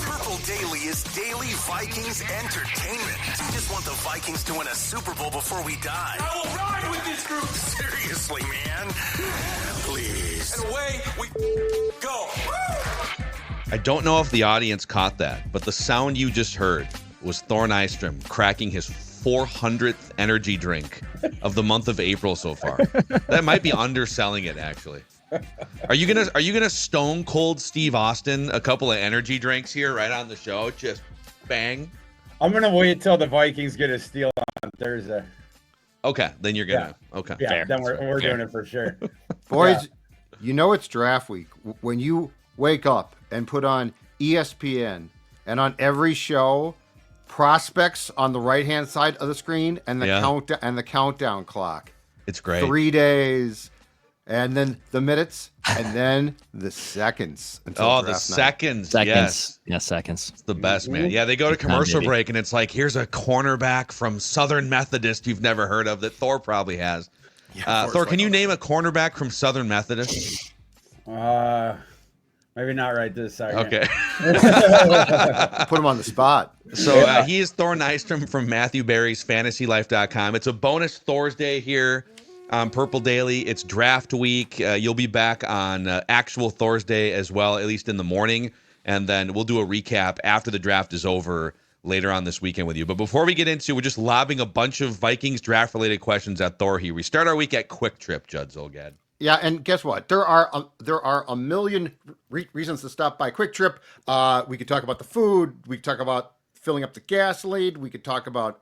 Purple Daily is daily Vikings entertainment. We just want the Vikings to win a Super Bowl before we die. I will ride with this group. Seriously, man. Please. And away we go. I don't know if the audience caught that, but the sound you just heard was Thor Nystrom cracking his 400th energy drink of the month of April so far. That might be underselling it, actually. Are you gonna stone cold Steve Austin a couple of energy drinks here right on the show? Just bang. I'm gonna wait till the Vikings get a steal on Thursday. Okay, then you're gonna. Yeah. Okay. Yeah, fair. then we're doing it for sure. Boys, you know it's draft week when you wake up and put on ESPN and on every show, prospects on the right-hand side of the screen and the countdown clock. It's great. 3 days, and then the minutes, and then the seconds. Oh, the seconds. Yes. Yeah, seconds. It's the best, man. Yeah, they go to commercial break, and it's like, here's a cornerback from Southern Methodist you've never heard of that Thor probably has. Yeah, Thor, can you name a cornerback from Southern Methodist? Maybe not right this second. Okay. Put him on the spot. So he is Thor Nystrom from Matthew Berry's FantasyLife.com. It's a bonus Thursday here on Purple Daily. It's draft week. You'll be back on actual Thursday as well, at least in the morning. And then we'll do a recap after the draft is over later on this weekend with you. But before we get into, we're just lobbing a bunch of Vikings draft-related questions at Thor here. We start our week at Quick Trip, Judd Zolgad. Yeah, and guess what? There are a million reasons to stop by Quick Trip. We could talk about the food. We could talk about filling up the gas lead. We could talk about,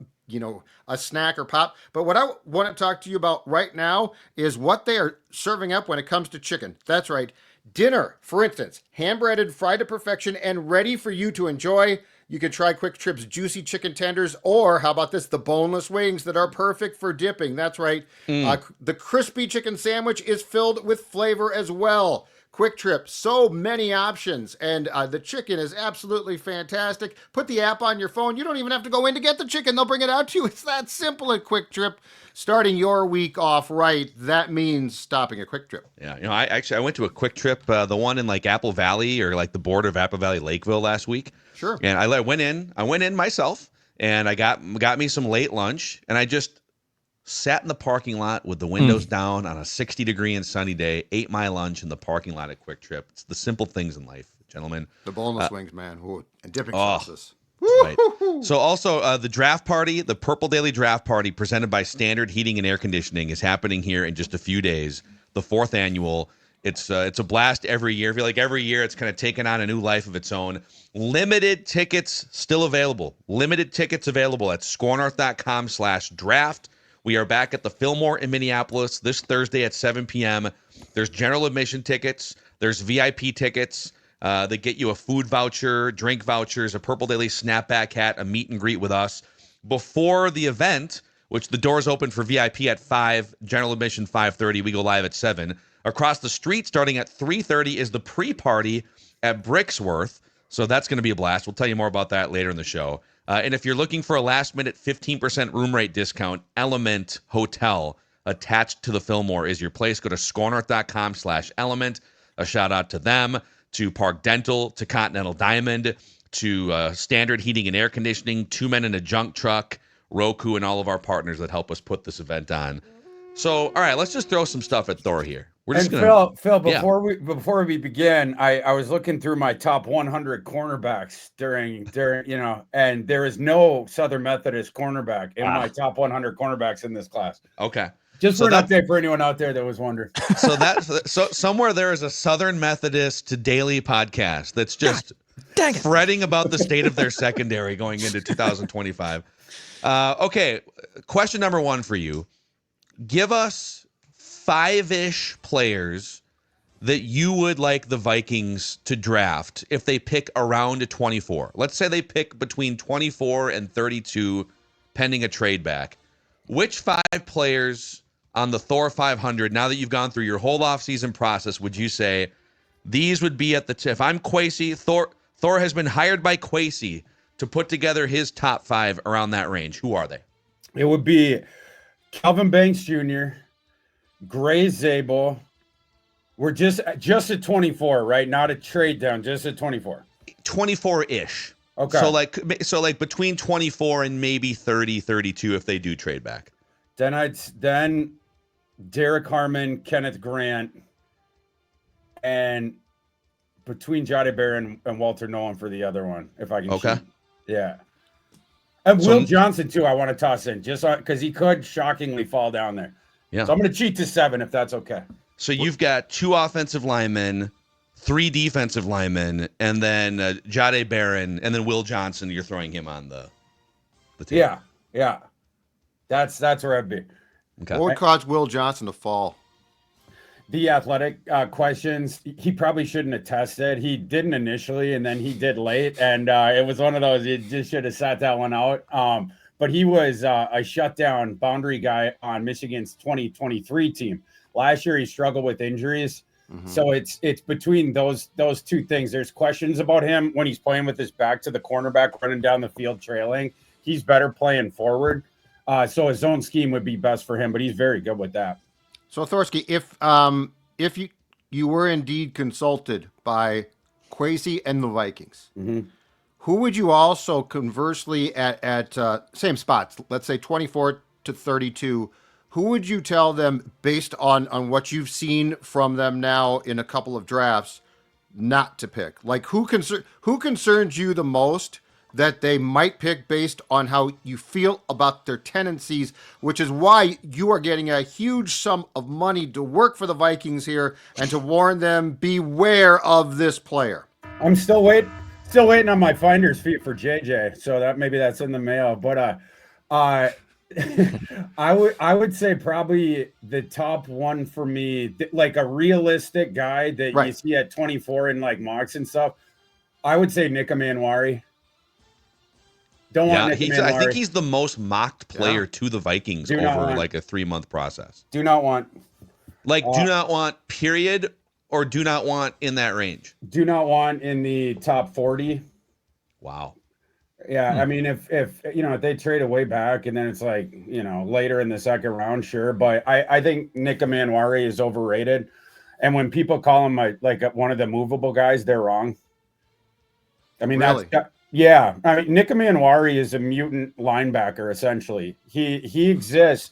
a snack or pop. But what I want to talk to you about right now is what they are serving up when it comes to chicken. That's right. Dinner, for instance, hand-breaded, fried to perfection, and ready for you to enjoy. You can try Quick Trip's juicy chicken tenders, or how about this, the boneless wings that are perfect for dipping. That's right. The crispy chicken sandwich is filled with flavor as well. Quick Trip, so many options, and the chicken is absolutely fantastic. Put the app on your phone. You don't even have to go in to get the chicken. They'll bring it out to you. It's that simple at Quick Trip. Starting your week off right, that means stopping a Quick Trip. Yeah, I went to a Quick Trip, the one in like Apple Valley or like the border of Apple Valley, Lakeville last week. Sure. And I went in myself, and I got me some late lunch, and I just sat in the parking lot with the windows down on a 60-degree and sunny day, ate my lunch in the parking lot at Quick Trip. It's the simple things in life, gentlemen. The boneless wings, man. Ooh, and dipping sauces. Right. So also the draft party, the Purple Daily Draft Party presented by Standard Heating and Air Conditioning is happening here in just a few days. The 4th annual. It's a blast every year. I feel like every year it's kind of taken on a new life of its own. Limited tickets still available. Limited tickets available at scorenorth.com/draft. We are back at the Fillmore in Minneapolis this Thursday at 7 p.m. There's general admission tickets. There's VIP tickets. They get you a food voucher, drink vouchers, a Purple Daily snapback hat, a meet and greet with us. Before the event, which the doors open for VIP at 5, general admission 5:30. We go live at 7. Across the street, starting at 3:30, is the pre-party at Brixworth. So that's going to be a blast. We'll tell you more about that later in the show. And if you're looking for a last-minute 15% room rate discount, Element Hotel attached to the Fillmore is your place. Go to scorenorth.com/element. A shout-out to them, to Park Dental, to Continental Diamond, to Standard Heating and Air Conditioning, Two Men in a Junk Truck, Roku, and all of our partners that help us put this event on. So, all right, let's just throw some stuff at Thor here. We're just Phil, before we begin, I was looking through my top 100 cornerbacks during and there is no Southern Methodist cornerback in my top 100 cornerbacks in this class. Okay. Just for an update for anyone out there that was wondering. So somewhere there is a Southern Methodist daily podcast that's just fretting about the state of their secondary going into 2025. Okay, question number 1 for you. Give us 5-ish players that you would like the Vikings to draft if they pick around 24. Let's say they pick between 24 and 32, pending a trade back. Which 5 players on the Thor 500, now that you've gone through your whole offseason process, would you say these would be at the tip? If I'm Kwesi, Thor has been hired by Kwesi to put together his top 5 around that range. Who are they? It would be Calvin Banks Jr., Gray Zabel, We're just at 24, right? Not a trade down, just at 24. 24-ish. Okay. So like between 24 and maybe 30, 32 if they do trade back. Then Derek Harmon, Kenneth Grant, and between Jade Barron and Walter Nolan for the other one, if I can. Okay. Cheat. Yeah. And Will Johnson too. I want to toss in just because he could shockingly fall down there. Yeah. So I'm going to cheat to 7 if that's okay. So you've got 2 offensive linemen, 3 defensive linemen, and then Jade Barron, and then Will Johnson. You're throwing him on the table. Yeah. That's where I'd be. Okay. What would cause Will Johnson to fall? The athletic questions, he probably shouldn't have tested. He didn't initially, and then he did late. And it was one of those, you just should have sat that one out. But he was a shutdown boundary guy on Michigan's 2023 team. Last year, he struggled with injuries. Mm-hmm. So it's between those 2 things. There's questions about him when he's playing with his back to the cornerback, running down the field, trailing. He's better playing forward. So his zone scheme would be best for him, but he's very good with that. So Thorsky, if you were indeed consulted by Kwesi and the Vikings, mm-hmm. who would you also conversely at same spots, let's say 24 to 32, who would you tell them based on what you've seen from them now in a couple of drafts not to pick? Like who concerns you the most that they might pick based on how you feel about their tendencies, which is why you are getting a huge sum of money to work for the Vikings here and to warn them, beware of this player. I'm still waiting on my finder's fee for JJ. So that's in the mail. But I would say probably the top one for me, like a realistic guy that you see at 24 in like mocks and stuff. I would say Nika Manwari. I think he's the most mocked player to the Vikings over like a 3-month process. Do not want period, or do not want in that range. Do not want in the top 40. Wow. Yeah, I mean, if they trade away back and then it's like, later in the second round, sure. But I think Nika Manwari is overrated. And when people call him like one of the movable guys, they're wrong. I mean, really? Yeah, I mean, Nika Manwari is a mutant linebacker, essentially. He exists.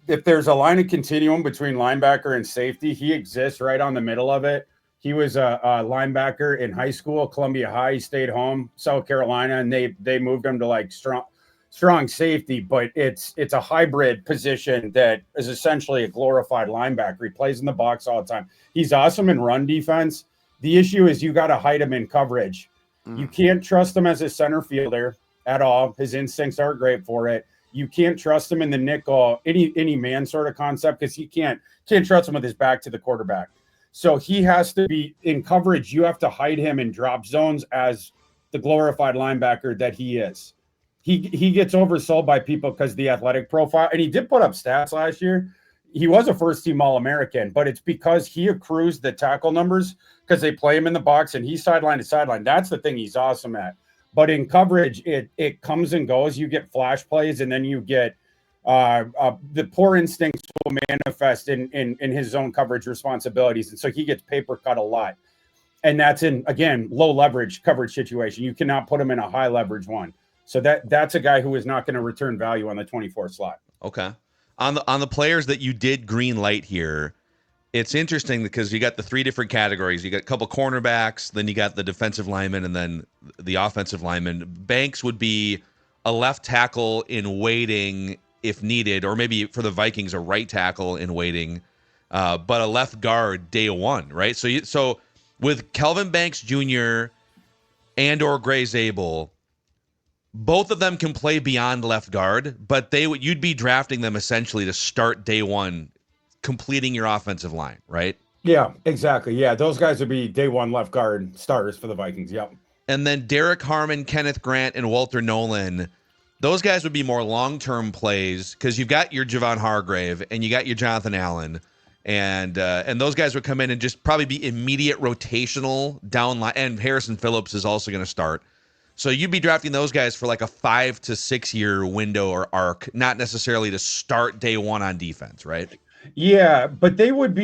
If there's a line of continuum between linebacker and safety, he exists right on the middle of it. He was a linebacker in high school, Columbia High. He stayed home, South Carolina, and they moved him to like strong safety. But it's a hybrid position that is essentially a glorified linebacker. He plays in the box all the time. He's awesome in run defense. The issue is you got to hide him in coverage. You can't trust him as a center fielder at all. His instincts aren't great for it. You can't trust him in the nickel, any man sort of concept, because he can't trust him with his back to the quarterback. So he has to be in coverage. You have to hide him in drop zones as the glorified linebacker that he is. He gets oversold by people because the athletic profile, and he did put up stats last year. He was a first-team All-American, but it's because he accrues the tackle numbers because they play him in the box and he's sideline to sideline. That's the thing he's awesome at. But in coverage, it comes and goes. You get flash plays, and then you get the poor instincts will manifest in his zone coverage responsibilities. And so he gets paper cut a lot. And that's in, again, low leverage coverage situation. You cannot put him in a high leverage one. So that's a guy who is not going to return value on the 24 slot. Okay. On the players that you did green light here, it's interesting because you got the 3 different categories. You got a couple cornerbacks, then you got the defensive lineman, and then the offensive lineman. Banks would be a left tackle in waiting if needed, or maybe for the Vikings, a right tackle in waiting, but a left guard day one, right? So with Kelvin Banks Jr. and or Gray Zabel, both of them can play beyond left guard, but you'd be drafting them essentially to start day one, completing your offensive line, right? Yeah, exactly. Yeah, those guys would be day one left guard starters for the Vikings. Yep. And then Derek Harmon, Kenneth Grant, and Walter Nolan, those guys would be more long-term plays because you've got your Javon Hargrave and you got your Jonathan Allen, and those guys would come in and just probably be immediate rotational down line. And Harrison Phillips is also going to start. So you'd be drafting those guys for like a 5 to 6 year window or arc, not necessarily to start day one on defense, right? Yeah, but they would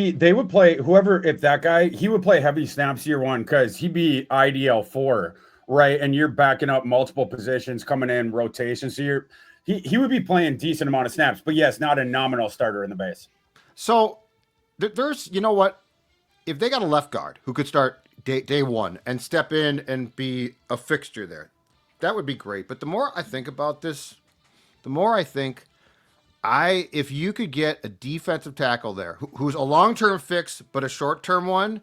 play whoever, if that guy, he would play heavy snaps year one because he'd be IDL 4, right? And you're backing up multiple positions coming in rotation. So he would be playing decent amount of snaps, but yes, not a nominal starter in the base. So there's, you know what? If they got a left guard who could start day one and step in and be a fixture there, that would be great. But the more I think about this, the more I think if you could get a defensive tackle there who's a long-term fix but a short-term one,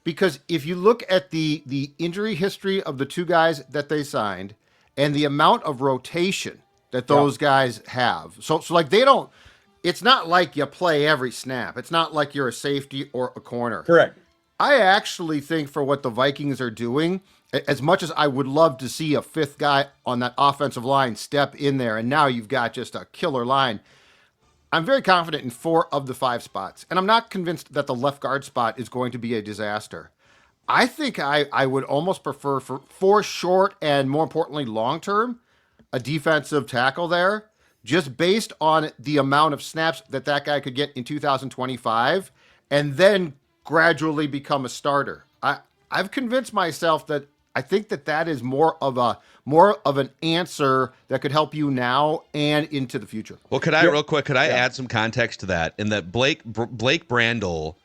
because if you look at the injury history of the two guys that they signed and the amount of rotation that those guys have, so like they don't. It's not like you play every snap. It's not like you're a safety or a corner. Correct. I actually think for what the Vikings are doing, as much as I would love to see a fifth guy on that offensive line step in there, and now you've got just a killer line, I'm very confident in 4 of the 5 spots. And I'm not convinced that the left guard spot is going to be a disaster. I think I would almost prefer for short and, more importantly, long-term, a defensive tackle there, just based on the amount of snaps that guy could get in 2025, and then gradually become a starter. I've convinced myself that I think that is more of an answer that could help you now and into the future. Well, could I add some context to that? In that Blake Brandel,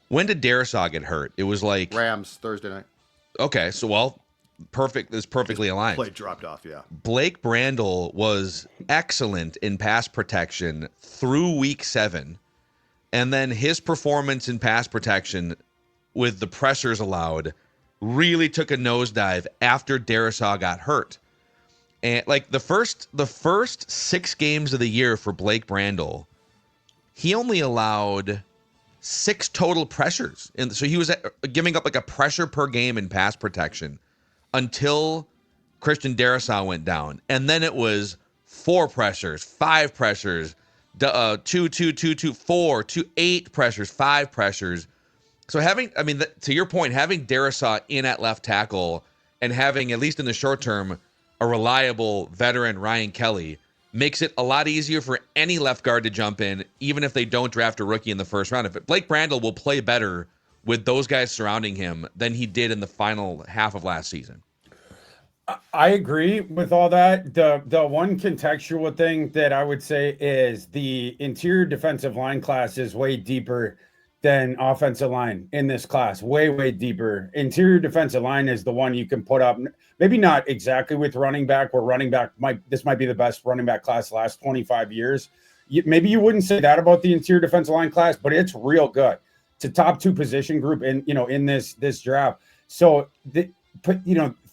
when did Darisaw get hurt? It was like Rams Thursday night. Okay, so perfect. Is perfectly aligned. Play dropped off. Yeah. Blake Brandel was excellent in pass protection through week 7, and then his performance in pass protection with the pressures allowed really took a nosedive after Darisaw got hurt. And like the first 6 games of the year for Blake Brandel, he only allowed 6 total pressures. And so he was giving up like a pressure per game in pass protection until Christian Darisaw went down. And then it was 4 pressures, 5 pressures, 2, 2, 2, 2, 4, 2, 8 pressures, 5 pressures. So to your point, having Darisaw in at left tackle and having, at least in the short term, a reliable veteran Ryan Kelly makes it a lot easier for any left guard to jump in, even if they don't draft a rookie in the first round. Blake Brandel will play better with those guys surrounding him than he did in the final half of last season. I agree with all that. The one contextual thing that I would say is the interior defensive line class is way deeper than offensive line in this class. Way deeper. Interior defensive line is the one you can put up, maybe not exactly with running back, where running back might be the best running back class the last 25 years. Maybe you wouldn't say that about the interior defensive line class, but it's real good. It's a top 2 position group in this draft. So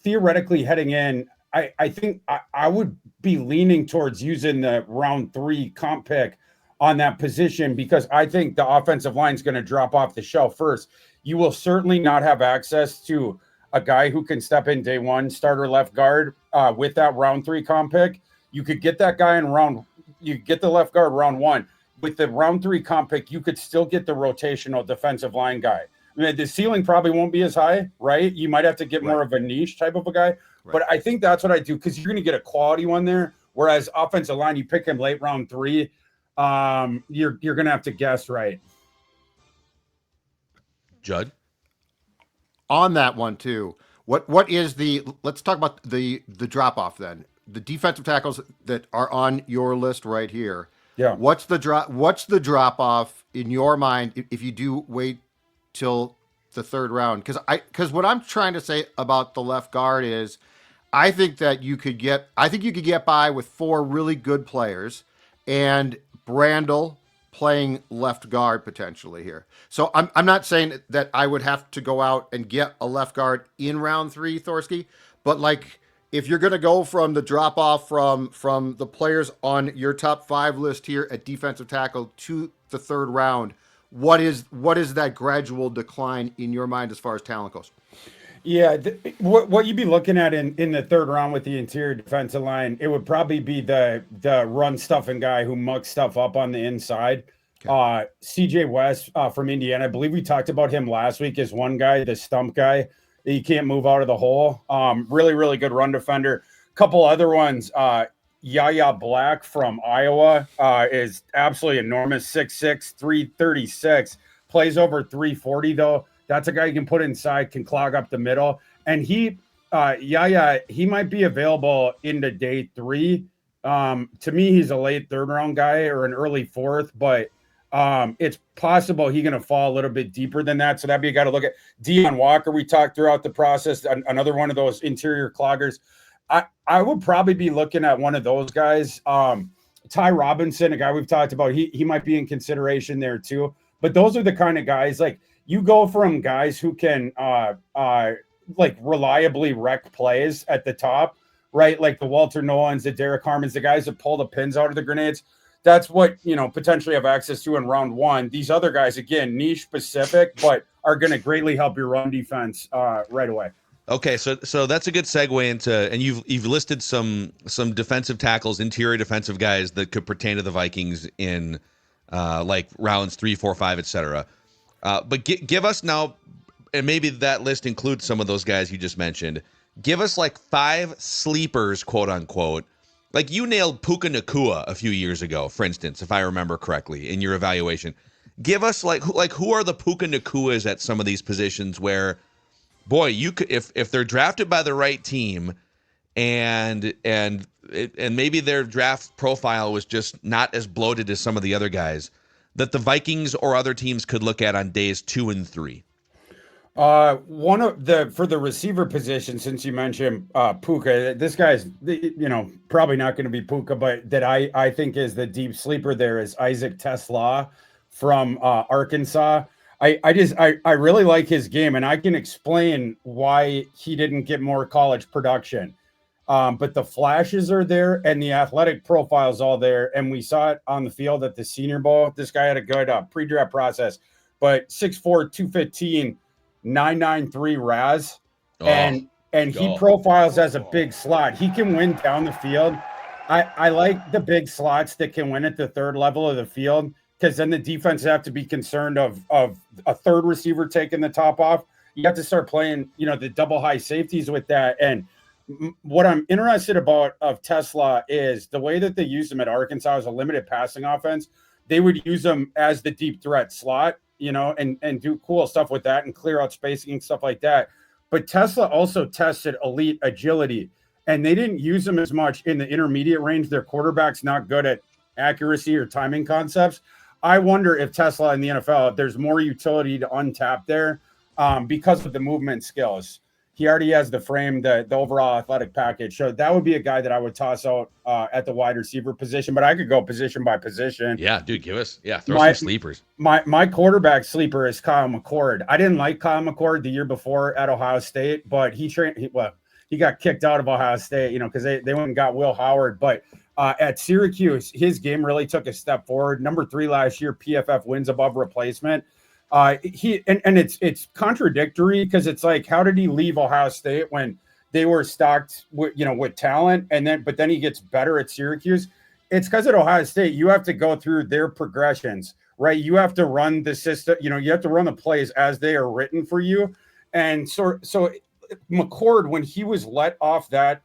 theoretically heading in, I think I would be leaning towards using the round 3 comp pick on that position, because I think the offensive line is going to drop off the shelf first. You will certainly not have access to a guy who can step in day 1, starter left guard, with that round 3 comp pick. You could get that guy you get the left guard round 1. With the round 3 comp pick, you could still get the rotational defensive line guy. I mean, the ceiling probably won't be as high, right? You might have to get more of a niche type of a guy. Right. But I think that's what I do, because you're going to get a quality one there. Whereas offensive line, you pick him late round 3, you're going to have to guess right. Judd? On that one too, what is let's talk about the drop off then. The defensive tackles that are on your list right here. Yeah. What's the drop off in your mind if you do wait till the 3rd round? Because what I'm trying to say about the left guard is I think you could get by with 4 really good players and Brandel playing left guard potentially here. So I'm not saying that I would have to go out and get a left guard in round 3, Thorsky, but like if you're going to go from the drop off from the players on your top 5 list here at defensive tackle to the 3rd round, what is that gradual decline in your mind as far as talent goes? Yeah, what you'd be looking at in the 3rd round with the interior defensive line, it would probably be the run stuffing guy who mucks stuff up on the inside. Okay. CJ West from Indiana, I believe we talked about him last week, is one guy, the stump guy. He can't move out of the hole. Really good run defender. Couple other ones. Yaya Black from Iowa is absolutely enormous. 6'6", 336, plays over 340 though. That's a guy you can put inside, can clog up the middle. And Yaya, he might be available into day 3. To me, he's a late 3rd round guy or an early 4th, but it's possible he's going to fall a little bit deeper than that. So that'd be a guy to look at. Deion Walker, we talked throughout the process, another one of those interior cloggers. I would probably be looking at one of those guys. Ty Robinson, a guy we've talked about, he might be in consideration there too. But those are the kind of guys, like, you go from guys who can like reliably wreck plays at the top, right? Like the Walter Nolans, the Derek Harmons, the guys that pull the pins out of the grenades. That's what, potentially have access to in round 1. These other guys, again, niche specific, but are going to greatly help your run defense right away. Okay, so that's a good segue into, and you've listed some defensive tackles, interior defensive guys that could pertain to the Vikings in like rounds 3, 4, 5, etc. But give us now, and maybe that list includes some of those guys you just mentioned. Give us like 5 sleepers, quote unquote. Like you nailed Puka Nacua a few years ago, for instance, if I remember correctly in your evaluation. Give us who are the Puka Nacuas at some of these positions where, boy, you could, if they're drafted by the right team, and maybe their draft profile was just not as bloated as some of the other guys, that the Vikings or other teams could look at on days 2 and 3. For the receiver position, since you mentioned Puka, this guy's probably not going to be Puka, but that I think is the deep sleeper there is Isaac Tesla from Arkansas. I really like his game, and I can explain why he didn't get more college production. But the flashes are there, and the athletic profile is all there, and we saw it on the field at the Senior Bowl. This guy had a good pre-draft process, but 6'4", 215, 993 RAS, and he profiles as a big slot. He can win down the field. I like the big slots that can win at the 3rd level of the field, because then the defense have to be concerned of a 3rd receiver taking the top off. You have to start playing, the double high safeties with that. And what I'm interested about of Tesla is the way that they used him at Arkansas as a limited passing offense. They would use him as the deep threat slot, and do cool stuff with that and clear out spacing and stuff like that. But Tesla also tested elite agility, and they didn't use him as much in the intermediate range. Their quarterback's not good at accuracy or timing concepts. I wonder if Tesla in the NFL, if there's more utility to untap there because of the movement skills. He already has the frame, the overall athletic package. So that would be a guy that I would toss out at the wide receiver position, but I could go position by position. Yeah, dude, throw some sleepers. My quarterback sleeper is Kyle McCord. I didn't like Kyle McCord the year before at Ohio State, but he got kicked out of Ohio State, because they went and got Will Howard. But at Syracuse, his game really took a step forward. Number 3 last year, PFF wins above replacement. It's contradictory, because it's like, how did he leave Ohio State when they were stocked with talent, but then he gets better at Syracuse? It's because at Ohio State, you have to go through their progressions, right? You have to run the system, you have to run the plays as they are written for you. And so McCord, when he was let off that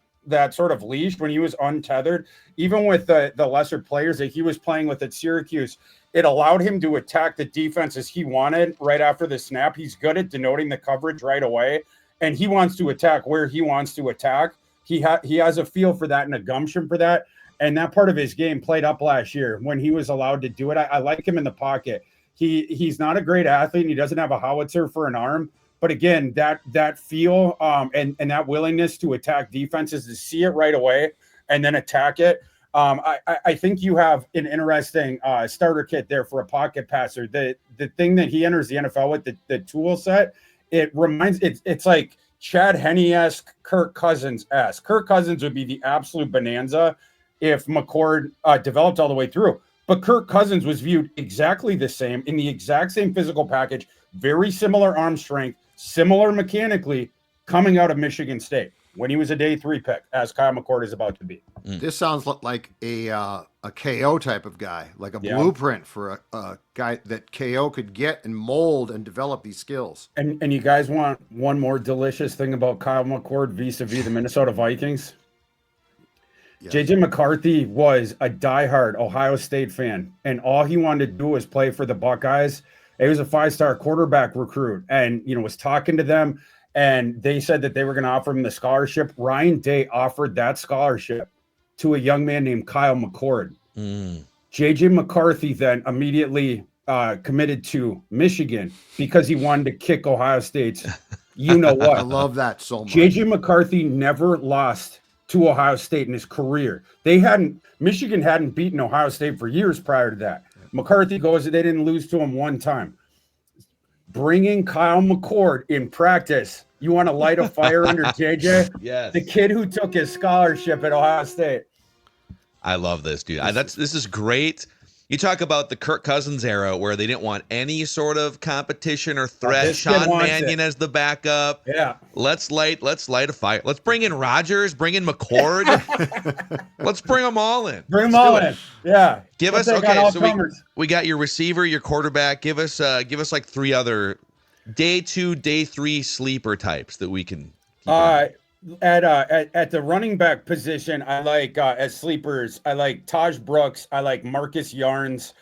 sort of leash, when he was untethered, even with the lesser players that he was playing with at Syracuse, it allowed him to attack the defense as he wanted right after the snap. He's good at denoting the coverage right away, and he wants to attack where he wants to attack. He has a feel for that and a gumption for that, and that part of his game played up last year when he was allowed to do it. I like him in the pocket. He's not a great athlete, and he doesn't have a howitzer for an arm. But again, that feel and that willingness to attack defenses, to see it right away and then attack it. I think you have an interesting starter kit there for a pocket passer. The thing that he enters the NFL with, the tool set, it's like Chad Henne-esque, Kirk Cousins-esque. Kirk Cousins would be the absolute bonanza if McCord developed all the way through. But Kirk Cousins was viewed exactly the same, in the exact same physical package, very similar arm strength, similar mechanically, coming out of Michigan State when he was a day 3 pick, as Kyle McCord is about to be. This sounds like a KO type of guy, like a blueprint for a guy that KO could get and mold and develop these skills. And you guys want one more delicious thing about Kyle McCord vis-a-vis the Minnesota Vikings? JJ McCarthy was a diehard Ohio State fan, and all he wanted to do was play for the Buckeyes. He was a 5-star quarterback recruit, and was talking to them, and they said that they were going to offer him the scholarship. Ryan Day offered that scholarship to a young man named Kyle McCord. JJ McCarthy then immediately committed to Michigan because he wanted to kick Ohio State's what. I love that so much. JJ McCarthy never lost to Ohio State in his career. Michigan hadn't beaten Ohio State for years prior to that. McCarthy goes, they didn't lose to him one time. Bringing Kyle McCord in practice. You want to light a fire under JJ? Yes. The kid who took his scholarship at Ohio State. I love this, dude. This is great. You talk about the Kirk Cousins era where they didn't want any sort of competition or threat. Sean Mannion as the backup. Yeah. Let's light a fire. Let's bring in Rodgers, bring in McCord. Let's bring them all in. Bring them all in. Yeah. Give us so we got your receiver, your quarterback. Give us like 3 other day 2, day 3 sleeper types that we can At the running back position, I like as sleepers. I like Taj Brooks. I like Marcus Yarns.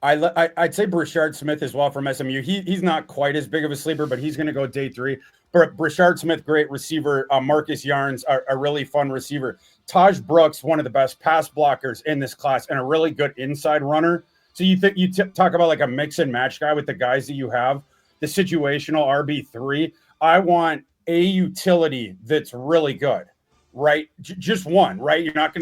I'd say Brashard Smith as well from SMU. He's not quite as big of a sleeper, but he's going to go day 3. But Brashard Smith, great receiver. Marcus Yarns, a really fun receiver. Taj Brooks, one of the best pass blockers in this class, and a really good inside runner. So you talk about like a mix and match guy with the guys that you have, the situational RB3. I want a utility that's really good, right? Just one, right? You're not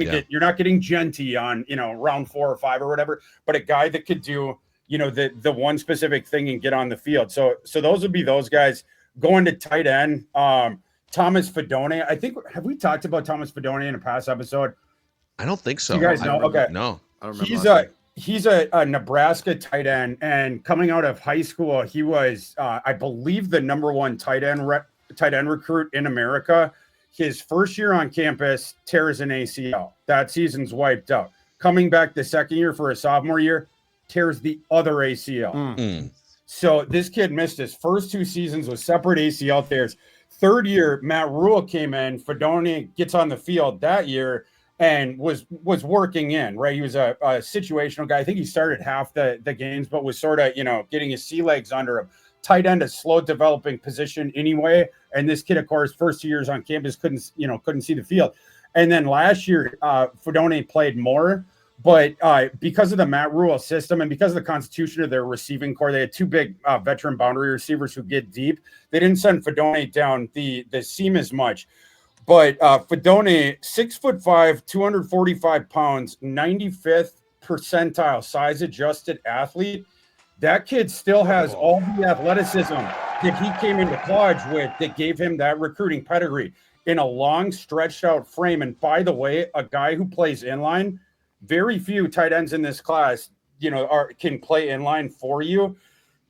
getting Genty on, round 4 or 5 or whatever, but a guy that could do, the one specific thing and get on the field. So those would be those guys. Going to tight end, Thomas Fidone. I think, have we talked about Thomas Fidone in a past episode? I don't think so. You guys know? Okay. No. I don't remember. He's a Nebraska tight end, and coming out of high school, he was, I believe, the number 1 tight end recruit in America. His first year on campus tears an ACL. That season's wiped out. Coming back the second year for a sophomore year, tears the other ACL. So this kid missed his first 2 seasons with separate ACL tears. Third year, Matt Rule came in. Fidone gets on the field that year and was working in, right? He was a situational guy. I think he started half the games, but was sort of, getting his sea legs under him. Tight end, a slow developing position anyway. And this kid, of course, first 2 years on campus couldn't see the field. And then last year, Fidone played more, but because of the Matt Rule system and because of the constitution of their receiving core, they had 2 big veteran boundary receivers who get deep. They didn't send Fidone down the seam as much. But Fidone, 6'5", 245 pounds, 95th percentile size adjusted athlete. That kid still has all the athleticism that he came into college with that gave him that recruiting pedigree in a long, stretched out frame. And by the way, a guy who plays inline, very few tight ends in this class, can play inline for you.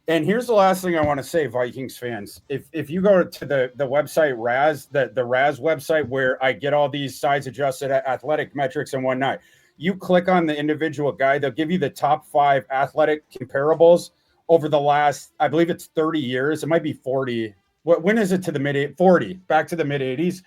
And here's the last thing I want to say, Vikings fans. If you go to the website Raz, the Raz website where I get all these size adjusted athletic metrics and whatnot, you click on the individual guy, they'll give you the top 5 athletic comparables over the last, I believe it's 30 years. It might be 40. When is it to the mid 40? Back to the mid 80s.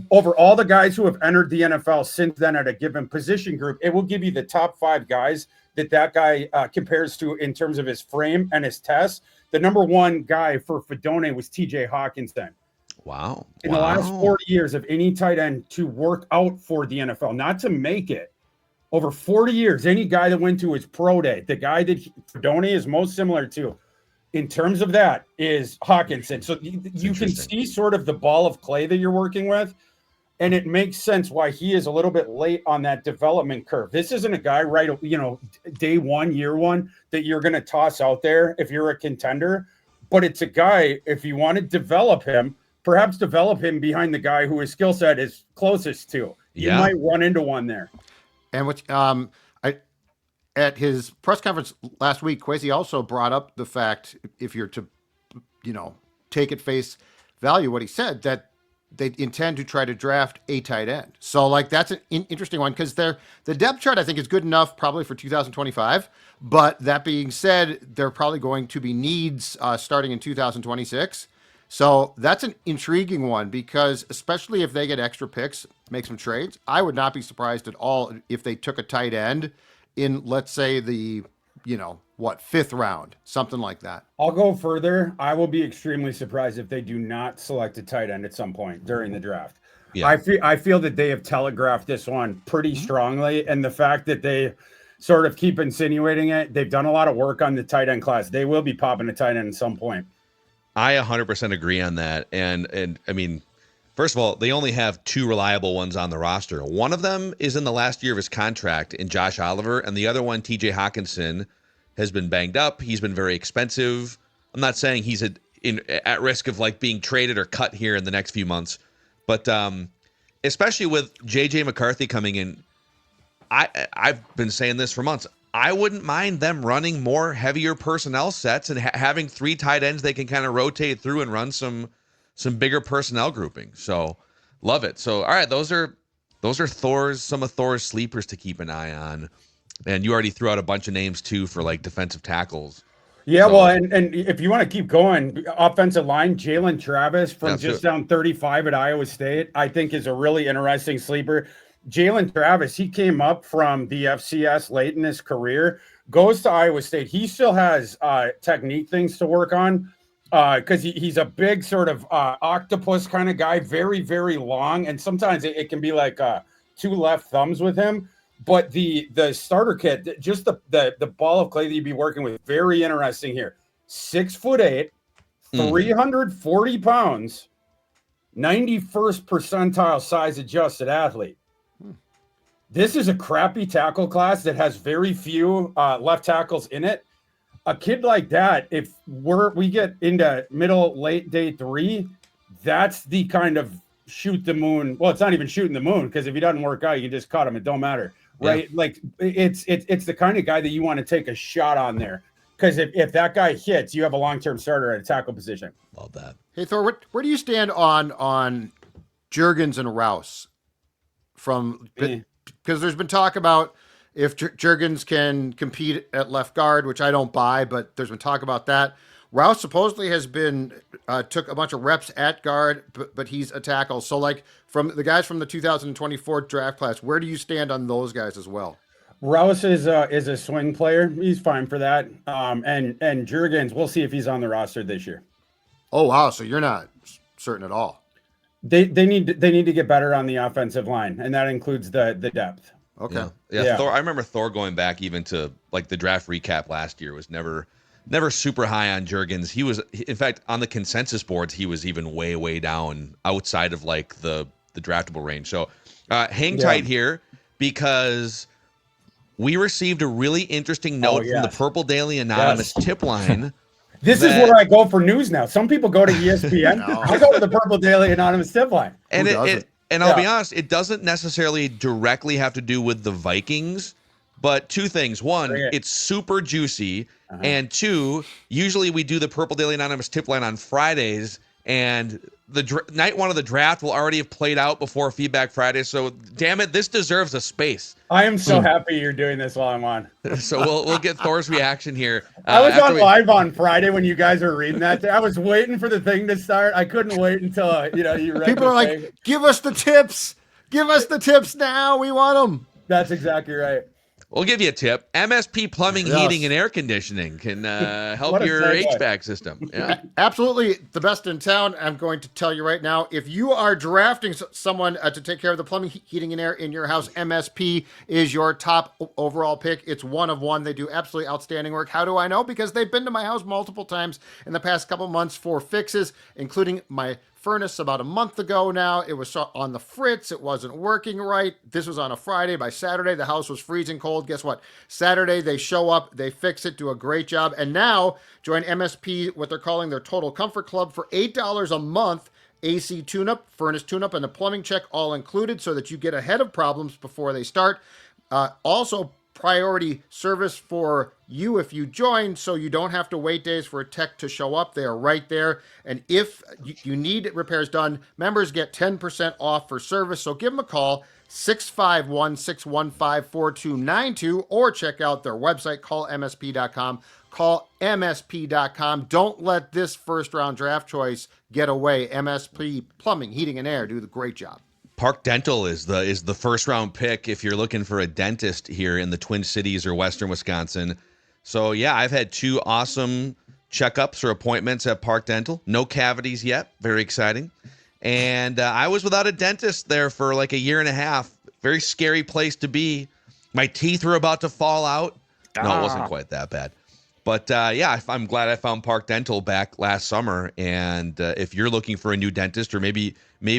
Over all the guys who have entered the NFL since then at a given position group, it will give you the top 5 guys that guy compares to in terms of his frame and his tests. The number 1 guy for Fidone was TJ Hawkinson. Wow. In the last 40 years of any tight end to work out for the NFL, not to make it. Over 40 years, any guy that went to his pro day, the guy that Fidone is most similar to in terms of that is Hawkinson. So you can see sort of the ball of clay that you're working with, and it makes sense why he is a little bit late on that development curve. This isn't a guy, right, day 1, year 1 that you're going to toss out there if you're a contender, but it's a guy, if you want to develop him, perhaps develop him behind the guy who his skill set is closest to. You might run into one there. And which at his press conference last week, Kwesi also brought up the fact, if you're to, take at face value what he said, that they intend to try to draft a tight end. So that's an interesting one because the depth chart I think is good enough probably for 2025. But that being said, there are probably going to be needs starting in 2026. So that's an intriguing one because especially if they get extra picks, make some trades. I would not be surprised at all if they took a tight end in, let's say, the, fifth round, something like that. I'll go further. I will be extremely surprised if they do not select a tight end at some point during the draft. Yeah. I feel that they have telegraphed this one pretty strongly, and the fact that they sort of keep insinuating it, they've done a lot of work on the tight end class. They will be popping a tight end at some point. I 100% agree on that. And I mean, first of all, they only have 2 reliable ones on the roster. One of them is in the last year of his contract in Josh Oliver, and the other one, TJ Hawkinson, has been banged up. He's been very expensive. I'm not saying he's at risk of like being traded or cut here in the next few months, but especially with JJ McCarthy coming in, I've been saying this for months. I wouldn't mind them running more heavier personnel sets and having 3 tight ends they can kind of rotate through and run some bigger personnel grouping. So love it. So, all right, those are some of Thor's sleepers to keep an eye on. And you already threw out a bunch of names too for like defensive tackles. Yeah, so, well, and if you want to keep going, offensive line, Jalen Travis from just down 35 at Iowa State, I think is a really interesting sleeper. Jalen Travis, he came up from the FCS late in his career, goes to Iowa State. He still has technique things to work on because he's a big sort of octopus kind of guy, very, very long. And sometimes it can be like 2 left thumbs with him. But the starter kit, just the ball of clay that you'd be working with, very interesting here. 6'8", 340 pounds, 91st percentile size adjusted athlete. This is a crappy tackle class that has very few left tackles in it. A kid like that, if we get into late day 3, that's the kind of shoot the moon. Well, it's not even shooting the moon, because if he doesn't work out, you can just cut him. It don't matter. Right. Yeah. Like it's the kind of guy that you want to take a shot on there. Because if that guy hits, you have a long-term starter at a tackle position. Love that. Hey, Thor, where do you stand on Juergens and Rouse? Because there's been talk about if Juergens can compete at left guard, which I don't buy, but there's been talk about that. Rouse supposedly has been took a bunch of reps at guard, but he's a tackle. So, like, from the guys from the 2024 draft class, where do you stand on those guys as well? Rouse is a swing player. He's fine for that. And Juergens, we'll see if he's on the roster this year. Oh wow! So you're not certain at all. They need to get better on the offensive line, and that includes the depth. Okay. Yeah. Thor, I remember Thor going back even to like the draft recap last year was never super high on Juergens. He was, in fact, on the consensus boards, he was even way down outside of like the draftable range. So hang tight here, because we received a really interesting note from the Purple Daily Anonymous tip line. This is where I go for news now. Some people go to ESPN. I go to the Purple Daily Anonymous tip line. And I'll be honest, it doesn't necessarily directly have to do with the Vikings, but 2 things. 1, it's super juicy. And 2, usually we do the Purple Daily Anonymous tip line on Fridays, and the night 1 of the draft will already have played out before Feedback Friday. So, damn it, this deserves a space. I am so happy you're doing this while I'm on. So we'll get Thor's reaction here. I was on live on Friday when you guys were reading that. I was waiting for the thing to start. I couldn't wait until you read. People are like, "Give us the tips! Give us the tips now! We want them." That's exactly right. We'll give you a tip. MSP Plumbing, Heating, and Air Conditioning can help your HVAC system. Yeah. Absolutely the best in town. I'm going to tell you right now, if you are drafting someone to take care of the plumbing, heating, and air in your house, MSP is your top overall pick. It's one of one. They do absolutely outstanding work. How do I know? Because they've been to my house multiple times in the past couple months for fixes, including my furnace about a month ago now. It was on the fritz. It wasn't working right. This was on a Friday. By Saturday, the house was freezing cold. Guess what? Saturday, they show up, they fix it, do a great job. And now join MSP, what they're calling their Total Comfort Club, for $8 a month. AC tune-up, furnace tune-up, and a plumbing check all included, so that you get ahead of problems before they start. Also, priority service for you if you join, so you don't have to wait days for a tech to show up. They are right there. And if you need repairs done, members get 10% off for service. So give them a call, 651-615-4292, or check out their website, calmsp.com. Call MSP.com. Don't let this first round draft choice get away. MSP Plumbing, Heating, and Air do the great job. Park Dental is the first round pick if you're looking for a dentist here in the Twin Cities or Western Wisconsin. So yeah, I've had 2 awesome checkups or appointments at Park Dental. No cavities yet. Very exciting. And I was without a dentist there for like a year and a half. Very scary place to be. My teeth were about to fall out. No, it wasn't quite that bad. But yeah, I'm glad I found Park Dental back last summer. And if you're looking for a new dentist, or maybe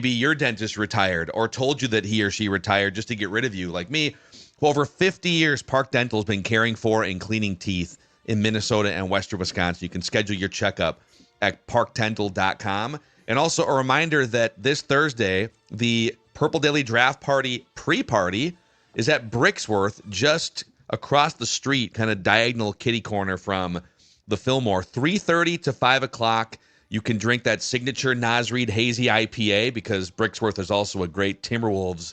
your dentist retired or told you that he or she retired just to get rid of you, like me, for over 50 years, Park Dental has been caring for and cleaning teeth in Minnesota and Western Wisconsin. You can schedule your checkup at parkdental.com. And also a reminder that this Thursday, the Purple Daily Draft Party pre-party is at Brixworth, just across the street, kind of diagonal kitty corner from the Fillmore, 3:30 to 5 o'clock. You can drink that signature Nas Reed Hazy IPA because Brixworth is also a great Timberwolves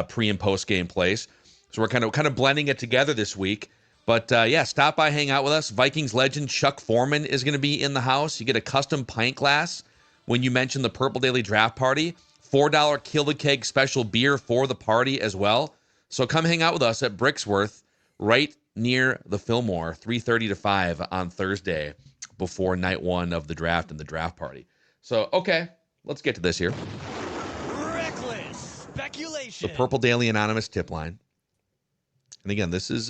pre- and post-game place. So we're kind of blending it together this week. But yeah, stop by, hang out with us. Vikings legend Chuck Foreman is going to be in the house. You get a custom pint glass when you mention the Purple Daily Draft Party. $4 Kill the Keg special beer for the party as well. So come hang out with us at Brixworth, right near the Fillmore, 3:30 to 5 on Thursday before night 1 of the draft and the draft party. So, okay, let's get to this here. Reckless speculation. The Purple Daily Anonymous tip line. And again, this has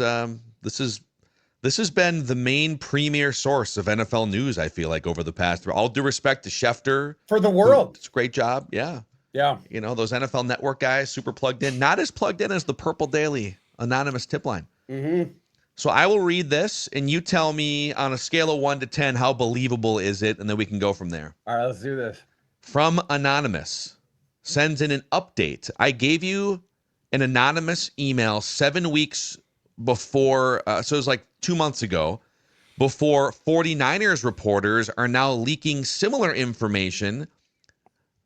been the main premier source of NFL news, I feel like, over the past. All due respect to Schefter. For the world. It's a great job. Yeah. Yeah. You know, those NFL Network guys, super plugged in. Not as plugged in as the Purple Daily Anonymous tip line. Mm-hmm. So I will read this, and you tell me on a scale of 1 to 10, how believable is it, and then we can go from there. All right, let's do this. From Anonymous, sends in an update. I gave you an anonymous email 7 weeks before, so it was like 2 months ago, before 49ers reporters are now leaking similar information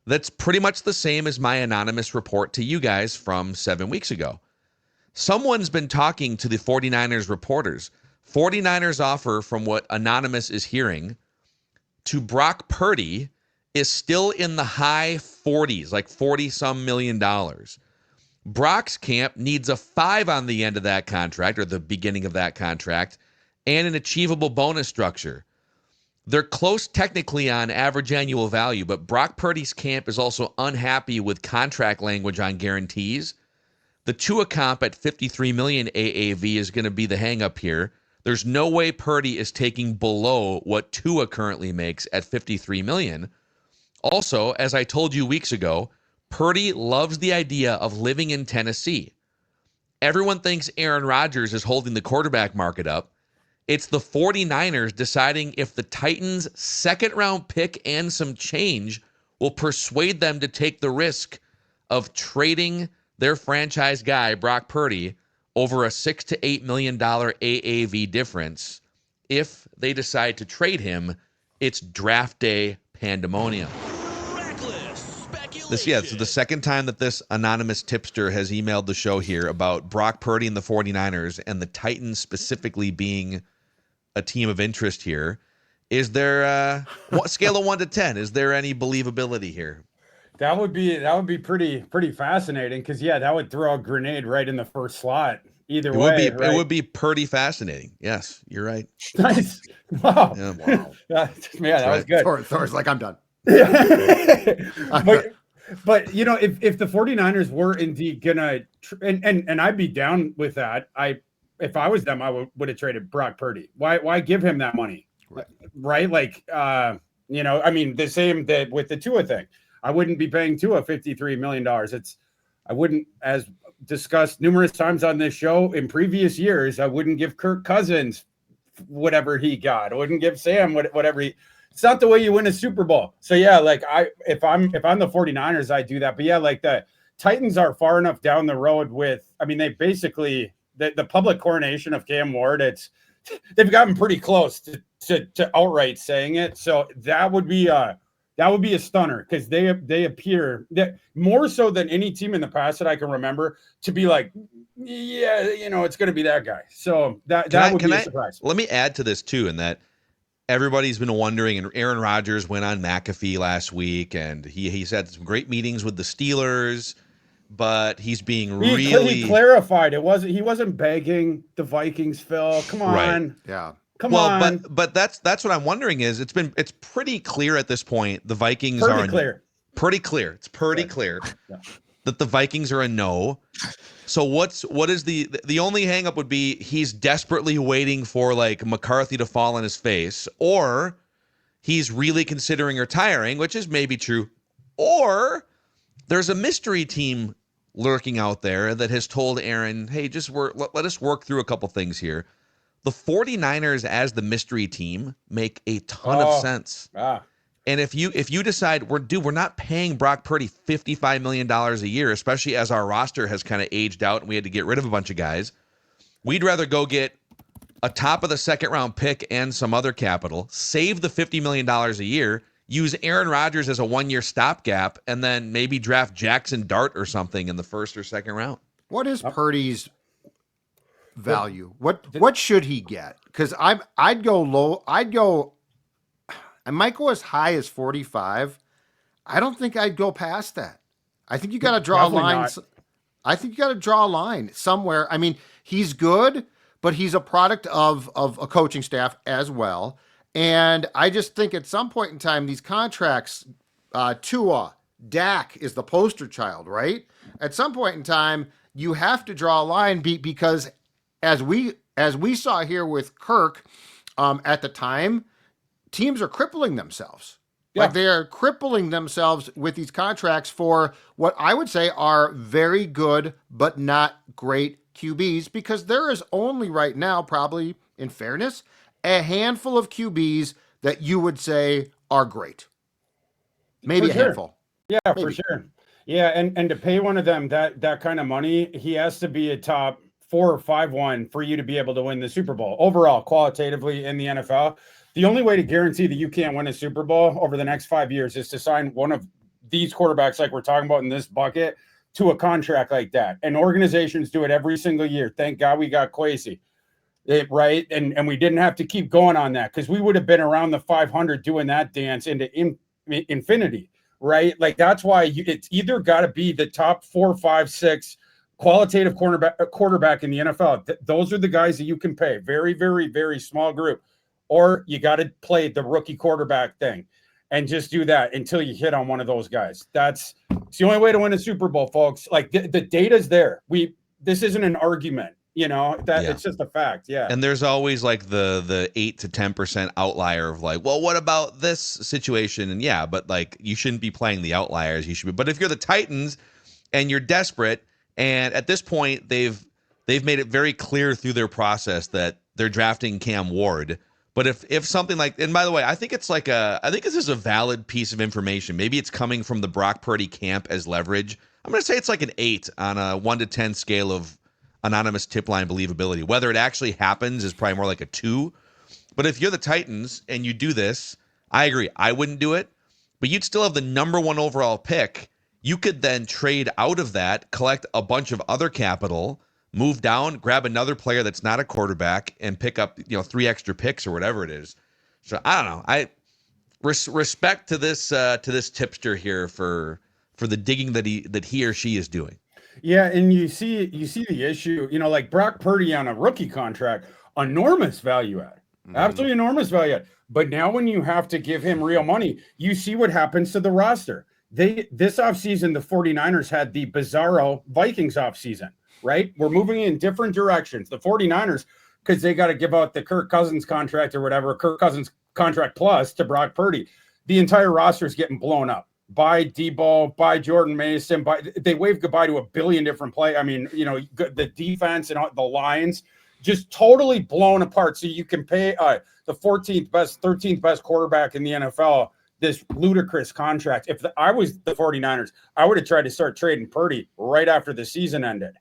that's pretty much the same as my anonymous report to you guys from 7 weeks ago. Someone's been talking to the 49ers reporters. 49ers offer, from what Anonymous is hearing, to Brock Purdy is still in the high 40s, like 40-some million dollars. Brock's camp needs a 5 on the end of that contract, or the beginning of that contract, and an achievable bonus structure. They're close technically on average annual value, but Brock Purdy's camp is also unhappy with contract language on guarantees. The Tua comp at $53 million AAV is going to be the hang-up here. There's no way Purdy is taking below what Tua currently makes at $53 million. Also, as I told you weeks ago, Purdy loves the idea of living in Tennessee. Everyone thinks Aaron Rodgers is holding the quarterback market up. It's the 49ers deciding if the Titans' second-round pick and some change will persuade them to take the risk of trading their franchise guy, Brock Purdy, over a $6 to $8 million AAV difference. If they decide to trade him, it's draft day pandemonium. This is the second time that this anonymous tipster has emailed the show here about Brock Purdy and the 49ers and the Titans specifically being a team of interest here. Is there scale of 1 to 10? Is there any believability here? That would be pretty fascinating because that would throw a grenade right in the first slot. Either way, it would be pretty fascinating. Yes, you're right. Nice. Wow. Yeah, wow. That was good. Thor's like, I'm done. But you know, if the 49ers were indeed gonna and I'd be down with that. If I was them, I would have traded Brock Purdy. Why give him that money? Right? Like you know, I mean, the same that with the Tua thing. I wouldn't be paying Tua $53 million. I wouldn't, as discussed numerous times on this show in previous years, I wouldn't give Kirk Cousins whatever he got. I wouldn't give Sam whatever he. It's not the way you win a Super Bowl. So yeah, like if I'm the 49ers, I do that. But yeah, like the Titans are far enough down the road with. I mean, they basically the public coronation of Cam Ward. They've gotten pretty close to outright saying it. So that would be a stunner because they appear that more so than any team in the past that I can remember to be like, yeah, you know, it's going to be that guy. So that would be a surprise. Let me add to this too, in that everybody's been wondering, and Aaron Rodgers went on McAfee last week, and he's had some great meetings with the Steelers. but he's being He really clarified he wasn't begging the Vikings, Phil. Come on. Right. Yeah. Come well, on. but that's what I'm wondering is it's pretty clear at this point the Vikings Pretty are clear. pretty clear. It's pretty clear that the Vikings are a no. So what is the only hangup would be he's desperately waiting for like McCarthy to fall on his face, or he's really considering retiring, which is maybe true, or there's a mystery team lurking out there that has told Aaron, hey, let us work through a couple things here. The 49ers as the mystery team make a ton of sense. And if you decide we're not paying Brock Purdy $55 million a year, especially as our roster has kind of aged out and we had to get rid of a bunch of guys, we'd rather go get a top of the second round pick and some other capital, save the $50 million a year, use Aaron Rodgers as a 1-year stopgap, and then maybe draft Jackson Dart or something in the first or second round. What is Purdy's value? What should he get? Because I'd go low. I might go as high as 45. I don't think I'd go past that. I think you got to draw a line. I think you got to draw a line somewhere. I mean, he's good, but he's a product of a coaching staff as well. And I just think at some point in time, these contracts, Tua, Dak is the poster child, right? At some point in time, you have to draw a line because as we saw here with Kirk at the time, teams are crippling themselves. Yeah. Like they are crippling themselves with these contracts for what I would say are very good but not great QBs, because there is only right now, probably in fairness, a handful of QBs that you would say are great. Maybe a handful. Yeah, maybe. For sure. Yeah, and to pay one of them that kind of money, he has to be a top 4 or 5 one for you to be able to win the Super Bowl overall, qualitatively in the NFL. The only way to guarantee that you can't win a Super Bowl over the next 5 years is to sign one of these quarterbacks like we're talking about in this bucket to a contract like that. And organizations do it every single year. Thank God we got Kwesi, right? And we didn't have to keep going on that, because we would have been around the 500 doing that dance into infinity, right? Like that's why it's either got to be the top 4, 5, 6 qualitative quarterback in the NFL. Those are the guys that you can pay. Very, very, very small group. Or you got to play the rookie quarterback thing and just do that until you hit on one of those guys. It's the only way to win a Super Bowl, folks. Like the data's there. This isn't an argument, it's just a fact. Yeah. And there's always like the 8 to 10% outlier of like, well, what about this situation? And yeah, but like you shouldn't be playing the outliers. You should be. But if you're the Titans and you're desperate, and at this point they've made it very clear through their process that they're drafting Cam Ward. But if something like, and by the way, I think this is a valid piece of information. Maybe it's coming from the Brock Purdy camp as leverage. I'm going to say it's like an 8 on a 1 to 10 scale of anonymous tip line believability. Whether it actually happens is probably more like a 2. But if you're the Titans and you do this, I agree. I wouldn't do it, but you'd still have the number 1 overall pick. You could then trade out of that, collect a bunch of other capital, move down, grab another player that's not a quarterback, and pick up 3 extra picks or whatever it is. So I don't know. I respect to this tipster here for the digging that he or she is doing. Yeah, and you see the issue. Like Brock Purdy on a rookie contract, enormous value add, absolutely enormous value add. But now when you have to give him real money, you see what happens to the roster. This offseason, the 49ers had the bizarro Vikings offseason. Right? We're moving in different directions. The 49ers, because they got to give out the Kirk Cousins contract or whatever, Kirk Cousins contract plus to Brock Purdy. The entire roster is getting blown up by Debo, by Jordan Mason. They waved goodbye to a billion different play. I mean, the defense and the lines just totally blown apart. So you can pay the 14th best, 13th best quarterback in the NFL this ludicrous contract. If I was the 49ers, I would have tried to start trading Purdy right after the season ended.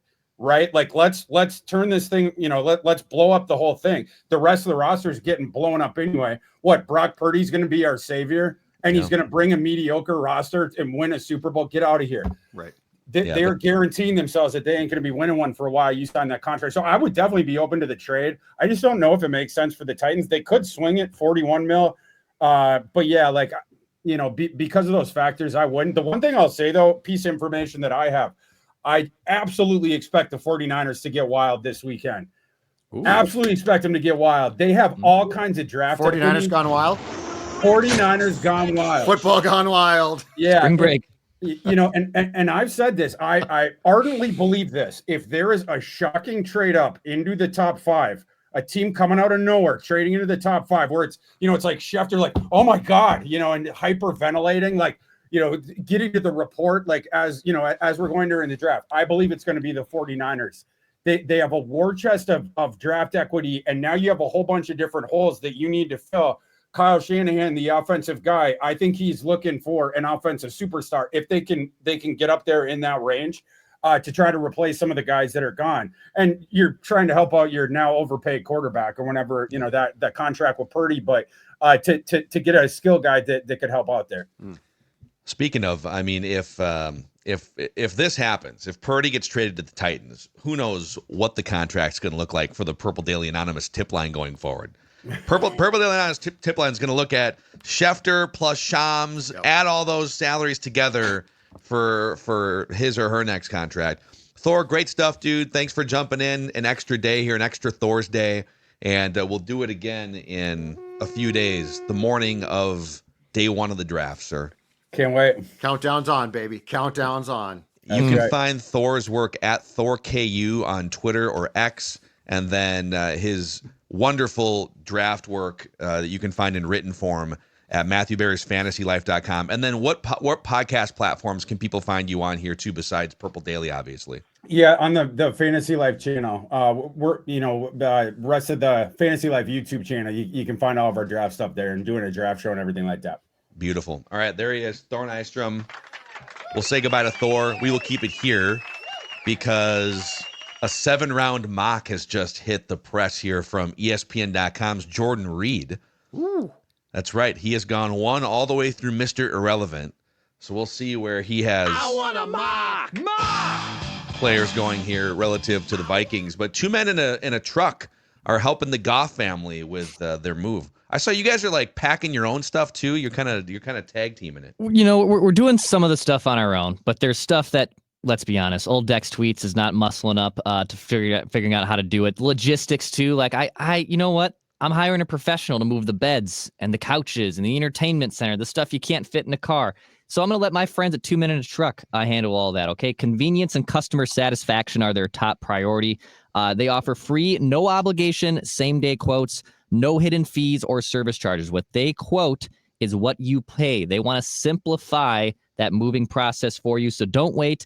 Right? Like let's turn this thing, let's blow up the whole thing. The rest of the roster is getting blown up anyway. What, Brock Purdy's going to be our savior and he's going to bring a mediocre roster and win a Super Bowl? Get out of here. Right. They're guaranteeing themselves that they ain't going to be winning one for a while. You sign that contract. So I would definitely be open to the trade. I just don't know if it makes sense for the Titans. They could swing it 41 mil. But yeah, like, because of those factors, I wouldn't. The one thing I'll say though, piece of information that I have, I absolutely expect the 49ers to get wild this weekend. Ooh. Absolutely expect them to get wild. They have all kinds of draft 49ers gone wild. 49ers gone wild. Football gone wild. Yeah. Spring break. And I've said this. I ardently believe this. If there is a shocking trade up into the top 5, a team coming out of nowhere trading into the top 5, where it's it's like Schefter, like, oh my god, and hyperventilating, like, getting to the report, like, as we're going during the draft. I believe it's going to be the 49ers. They have a war chest of draft equity, and now you have a whole bunch of different holes that you need to fill. Kyle Shanahan, the offensive guy, I think he's looking for an offensive superstar. If they can get up there in that range to try to replace some of the guys that are gone. And you're trying to help out your now overpaid quarterback or whenever, that contract with Purdy, but to get a skill guy that could help out there. Speaking of, I mean, if this happens, if Purdy gets traded to the Titans, who knows what the contract's going to look like for the Purple Daily Anonymous tip line going forward. Purple Daily Anonymous tip line is going to look at Schefter plus Shams, add all those salaries together for his or her next contract. Thor, great stuff, dude. Thanks for jumping in an extra day here, an extra Thor's day, and we'll do it again in a few days, the morning of day 1 of the draft, sir. Can't wait. Countdown's on, baby. Countdown's on. You can find Thor's work at ThorKU on Twitter or X, and then his wonderful draft work that you can find in written form at MatthewBerry'sFantasyLife.com. And then what podcast platforms can people find you on here too, besides Purple Daily, obviously? Yeah, on the Fantasy Life channel. We're the rest of the Fantasy Life YouTube channel. You can find all of our draft stuff there and doing a draft show and everything like that. Beautiful. All right, there he is, Thor Nystrom. We'll say goodbye to Thor. We will keep it here because a 7-round mock has just hit the press here from ESPN.com's Jordan Reed. Ooh. That's right. He has gone 1 all the way through Mr. Irrelevant. So we'll see where he has players going here relative to the Vikings. But 2 men in a truck are helping the Goff family with their move. I saw you guys are like packing your own stuff too. You're kind of tag teaming it. We're doing some of the stuff on our own, but there's stuff that, let's be honest, old Dex Tweets is not muscling up to figuring out how to do it. Logistics too. Like I you know what? I'm hiring a professional to move the beds and the couches and the entertainment center, the stuff you can't fit in a car. So I'm going to let my friends at 2 Men in a Truck handle all that, okay? Convenience and customer satisfaction are their top priority. They offer free, no obligation, same-day quotes, no hidden fees or service charges. What they quote is what you pay. They want to simplify that moving process for you, so don't wait.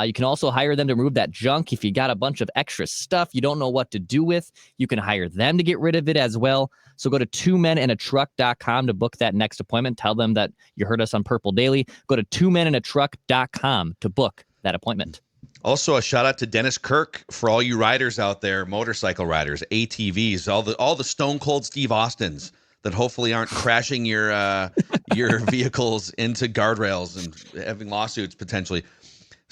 You can also hire them to remove that junk. If you got a bunch of extra stuff you don't know what to do with, you can hire them to get rid of it as well. So go to 2meninatruck.com to book that next appointment. Tell them that you heard us on Purple Daily. Go to 2meninatruck.com to book that appointment. Also, a shout out to Dennis Kirk for all you riders out there, motorcycle riders, ATVs, all the Stone Cold Steve Austins that hopefully aren't crashing your vehicles into guardrails and having lawsuits potentially.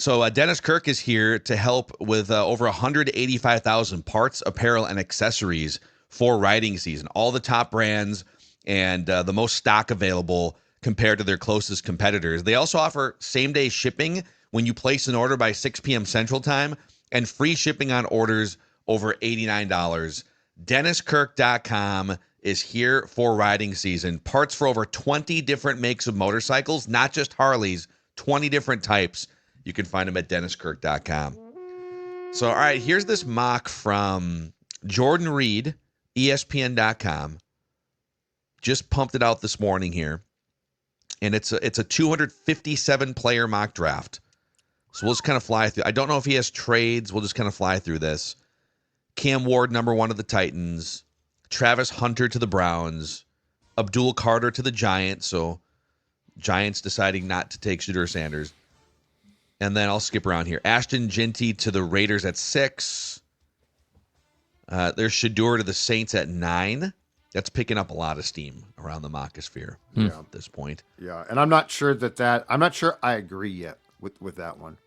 So Dennis Kirk is here to help with over 185,000 parts, apparel, and accessories for riding season. All the top brands and the most stock available compared to their closest competitors. They also offer same-day shipping when you place an order by 6 p.m. Central Time and free shipping on orders over $89. DennisKirk.com is here for riding season. Parts for over 20 different makes of motorcycles, not just Harleys, 20 different types. You can find them at DennisKirk.com. So, all right, here's this mock from Jordan Reed, ESPN.com. Just pumped it out this morning here. And it's a 257-player mock draft. So we'll just kind of fly through. I don't know if he has trades. We'll just kind of fly through this. Cam Ward, number 1 of the Titans. Travis Hunter to the Browns. Abdul Carter to the Giants. So Giants deciding not to take Shedeur Sanders. And then I'll skip around here. Ashton Ginty to the Raiders at 6. There's Shedeur to the Saints at 9. That's picking up a lot of steam around the mockosphere at this point. Yeah, and I'm not sure I'm not sure I agree yet with that one.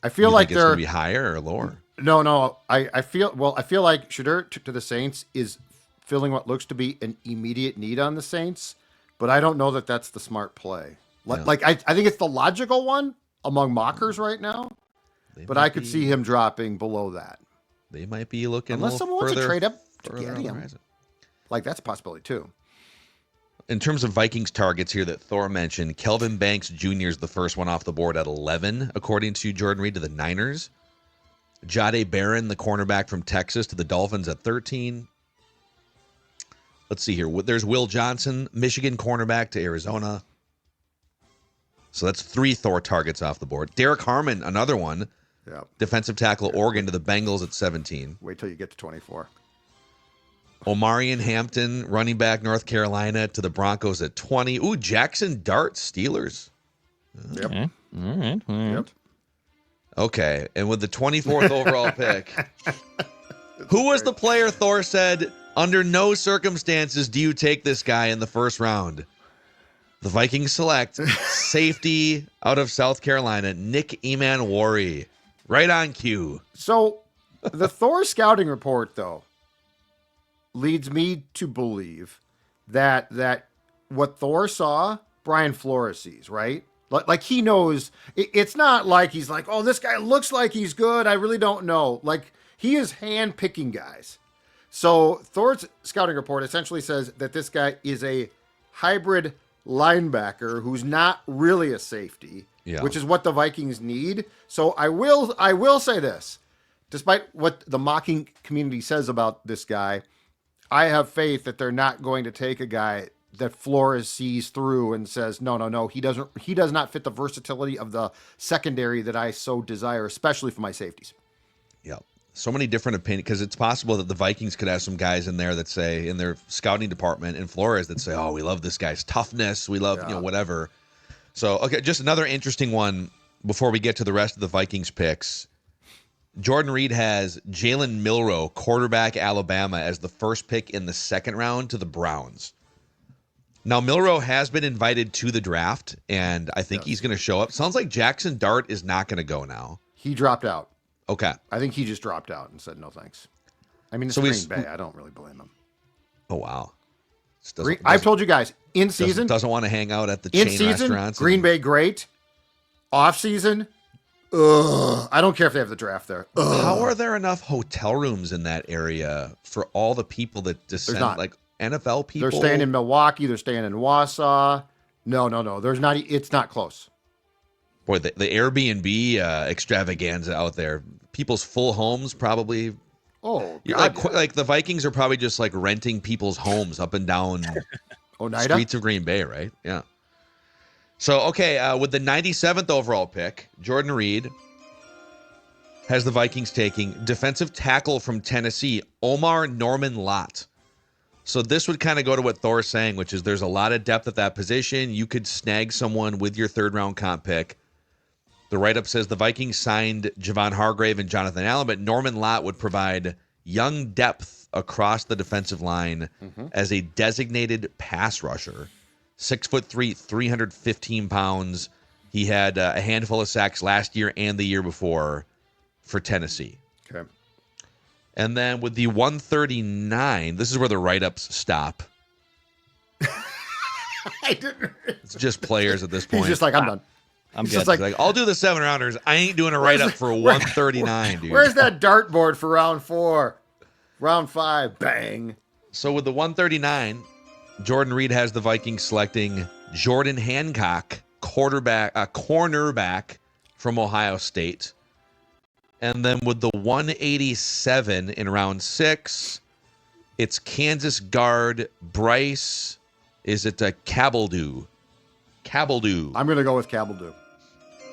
I feel like they're going to be higher or lower. No. I feel like Shedeur to the Saints is filling what looks to be an immediate need on the Saints, but I don't know that that's the smart play. Like I think it's the logical one among mockers right now. but I could see him dropping below that. They might be looking unless someone wants to trade up to get him. Like that's a possibility too. In terms of Vikings targets here that Thor mentioned, Kelvin Banks Jr. is the first one off the board at 11, according to Jordan Reed, to the Niners. Jahdae Barron, the cornerback from Texas, to the Dolphins at 13. Let's see here. There's Will Johnson, Michigan cornerback, to Arizona. So that's 3 Thor targets off the board. Derek Harmon, another one. Yeah. Defensive tackle, Oregon, to the Bengals at 17. Wait till you get to 24. Omarion Hampton, running back, North Carolina, to the Broncos at 20. Ooh, Jackson Dart, Steelers. Yep. Okay. All right. Yep. Okay, and with the 24th overall pick, who was the player Thor said, under no circumstances do you take this guy in the first round? The Vikings select safety out of South Carolina, Nick Emanwari. Right on cue. So the Thor scouting report, though, leads me to believe that what Thor saw, Brian Flores sees, right? Like he knows. It's not like he's like, oh, this guy looks like he's good. I really don't know. Like he is hand-picking guys. So Thor's scouting report essentially says that this guy is a hybrid linebacker who's not really a safety, which is what the Vikings need. So I will say this, despite what the mocking community says about this guy, I have faith that they're not going to take a guy that Flores sees through and says, no, he does not fit the versatility of the secondary that I so desire, especially for my safeties. Yeah. So many different opinions, because it's possible that the Vikings could have some guys in there that say, in their scouting department in Flores, that say, oh, we love this guy's toughness. We love, whatever. So, okay, just another interesting one before we get to the rest of the Vikings picks. Jordan Reed has Jalen Milroe, quarterback, Alabama, as the first pick in the second round to the Browns. Now, Milroe has been invited to the draft, and I think he's going to show up. Sounds like Jackson Dart is not going to go now. He dropped out. Okay. I think he just dropped out and said no thanks. I mean, it's Green Bay. I don't really blame him. Oh, wow. I've told you guys, in season. Doesn't want to hang out at the chain restaurants. Green Bay, great. Off season, I don't care if they have the draft there. How are there enough hotel rooms in that area for all the people that descend, like NFL people? They're staying in Milwaukee. They're staying in Wausau. No. There's not. It's not close. Boy, the Airbnb extravaganza out there. People's full homes probably. Oh, God, like the Vikings are probably just like renting people's homes up and down streets of Green Bay, right? Yeah. So, okay, with the 97th overall pick, Jordan Reed has the Vikings taking defensive tackle from Tennessee, Omar Norman Lott. So this would kind of go to what Thor's saying, which is there's a lot of depth at that position. You could snag someone with your third-round comp pick. The write-up says the Vikings signed Javon Hargrave and Jonathan Allen, but Norman Lott would provide young depth across the defensive line as a designated pass rusher. 6'3", 315 pounds. He had a handful of sacks last year and the year before for Tennessee. Okay. And then with the 139, this is where the write-ups stop. It's just players at this point. He's just like, I'm done. I'm He's good. just Like, I'll do the 7-rounders. I ain't doing a write-up for 139, dude. Where's that dartboard for round 4? Round 5, bang. So with the 139, Jordan Reed has the Vikings selecting Jordan Hancock, cornerback from Ohio State. And then with the 187 in round 6, it's Kansas guard Bryce. Is it Cabeldew? Cabeldew. I'm going to go with Cabeldew.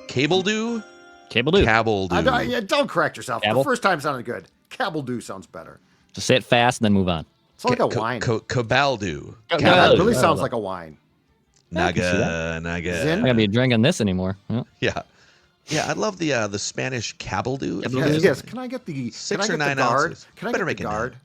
Cabeldew? Cabeldew. Don't correct yourself. Cabell? The first time sounded good. Cabeldew sounds better. Just say it fast and then move on. It's like a wine. Cabaldu. Yeah, it really sounds like a wine. Naga. Zin? I'm not gonna be drinking this anymore. Yeah. Yeah, I love the Spanish Cabeldu. Yes. Can I get the 6 or 9 guard? ounces? Can I Better get the make guard?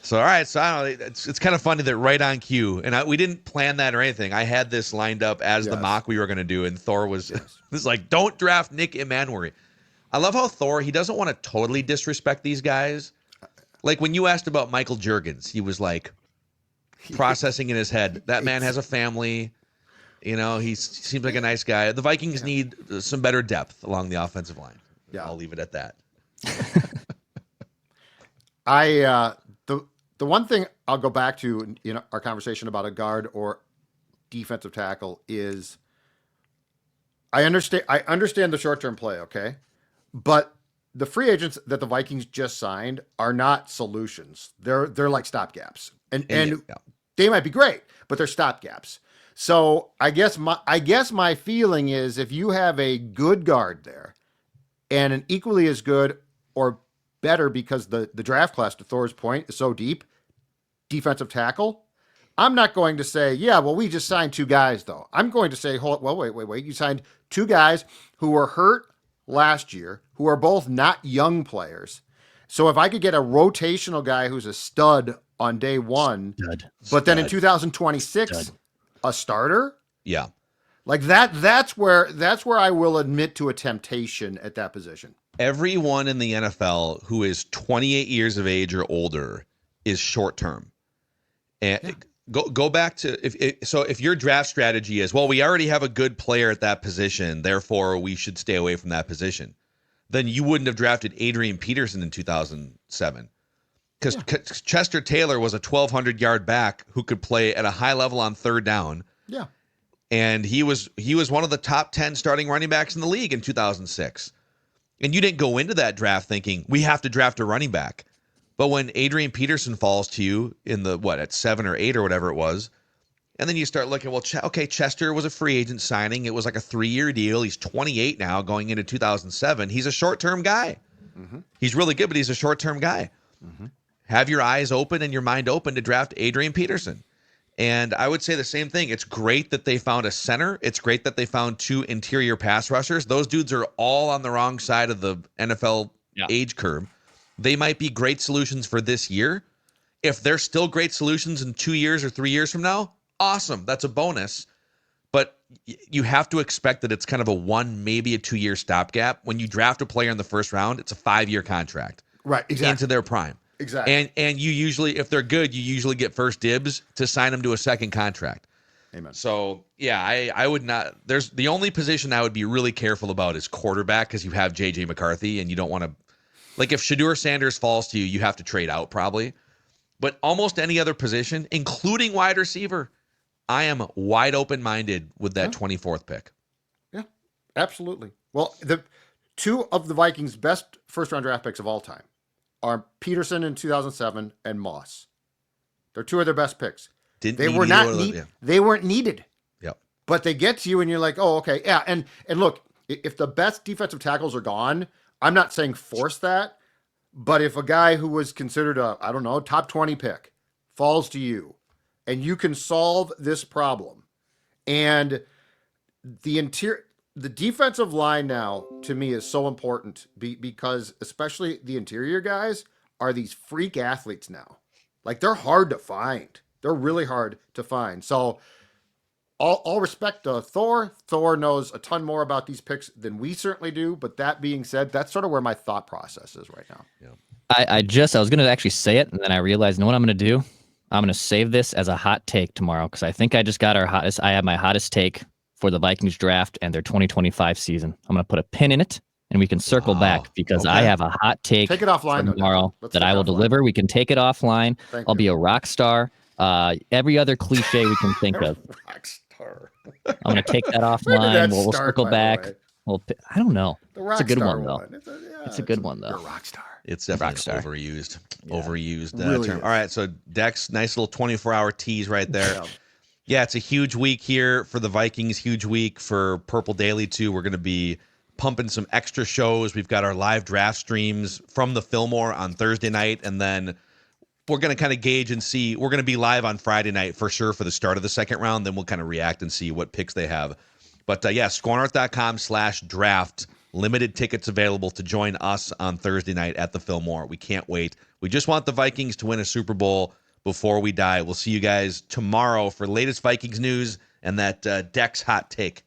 So, all right. So, I don't know. It's kind of funny that right on cue, and we didn't plan that or anything. I had this lined up as the mock we were going to do, and Thor was this like, don't draft Nick Emanwari. I love how Thor, he doesn't want to totally disrespect these guys. Like when you asked about Michael Juergens, he was like processing in his head, that man has a family. You know, he seems like a nice guy. The Vikings need some better depth along the offensive line. Yeah. I'll leave it at that. The one thing I'll go back to in our conversation about a guard or defensive tackle is I understand the short-term play, okay? But the free agents that the Vikings just signed are not solutions. They're like stopgaps. And they might be great, but they're stopgaps. So I guess my feeling is if you have a good guard there and an equally as good or better, because the draft class, to Thor's point, is so deep, defensive tackle, I'm not going to say, yeah, well, we just signed 2 guys, though. I'm going to say, wait. You signed 2 guys who were hurt last year, who are both not young players. So if I could get a rotational guy who's a stud on day one, but then in 2026, a starter, like that's where I will admit to a temptation at that position. Everyone in the NFL who is 28 years of age or older is short term. And go back to if your draft strategy is, well, we already have a good player at that position, therefore we should stay away from that position, then you wouldn't have drafted Adrian Peterson in 2007. Because Chester Taylor was a 1,200-yard back who could play at a high level on third down. Yeah. And he was one of the top 10 starting running backs in the league in 2006. And you didn't go into that draft thinking, we have to draft a running back. But when Adrian Peterson falls to you in at 7 or 8 or whatever it was, and then you start looking, well, Chester was a free agent signing. It was like a 3-year deal. He's 28 now going into 2007. He's a short-term guy. Mm-hmm. He's really good, but he's a short-term guy. Mm-hmm. Have your eyes open and your mind open to draft Adrian Peterson. And I would say the same thing. It's great that they found a center. It's great that they found 2 interior pass rushers. Those dudes are all on the wrong side of the NFL age curve. They might be great solutions for this year. If they're still great solutions in 2 years or 3 years from now, awesome. That's a bonus. But you have to expect that it's kind of a 1, maybe a 2-year stopgap. When you draft a player in the first round, it's a 5-year contract. Right, exactly. Into their prime. Exactly. And you usually, if they're good, you usually get first dibs to sign them to a second contract. Amen. So, yeah, I would not. There's the only position I would be really careful about is quarterback, because you have J.J. McCarthy, and you don't want to. Like, if Shedeur Sanders falls to you, you have to trade out probably. But almost any other position, including wide receiver, I am wide open-minded with that 24th pick. Yeah, absolutely. Well, the 2 of the Vikings' best first-round draft picks of all time are Peterson in 2007 and Moss. They're 2 of their best picks. They weren't needed. Yep. But they get to you, and you're like, oh, okay, yeah. And look, if the best defensive tackles are gone, I'm not saying force that, but if a guy who was considered a, top 20 pick falls to you and you can solve this problem, and the defensive line now to me is so important because especially the interior guys are these freak athletes now. Like, they're hard to find. They're really hard to find. So all respect to Thor. Thor knows a ton more about these picks than we certainly do. But that being said, that's sort of where my thought process is right now. Yeah. I was going to actually say it, and then I realized, you know what I'm going to do? I'm going to save this as a hot take tomorrow, because I think I just got I have my hottest take for the Vikings draft and their 2025 season. I'm going to put a pin in it, and we can circle back, because I have a hot take it offline tomorrow that I will deliver. We can take it offline. I'll be a rock star. Every other cliche we can think of. Rock star. I'm going to take that offline. We'll circle back. I don't know. It's a good one, though. It's a good one, though. You're a rock star. It's definitely an overused really term. is. All right, so Dex, nice little 24-hour tease right there. Yeah, it's a huge week here for the Vikings, huge week for Purple Daily, too. We're going to be pumping some extra shows. We've got our live draft streams from the Fillmore on Thursday night, and then we're going to kind of gauge and see. We're going to be live on Friday night for sure for the start of the second round. Then we'll kind of react and see what picks they have. But scorenorth.com/draft. Limited tickets available to join us on Thursday night at the Fillmore. We can't wait. We just want the Vikings to win a Super Bowl before we die. We'll see you guys tomorrow for latest Vikings news and that Dex hot take.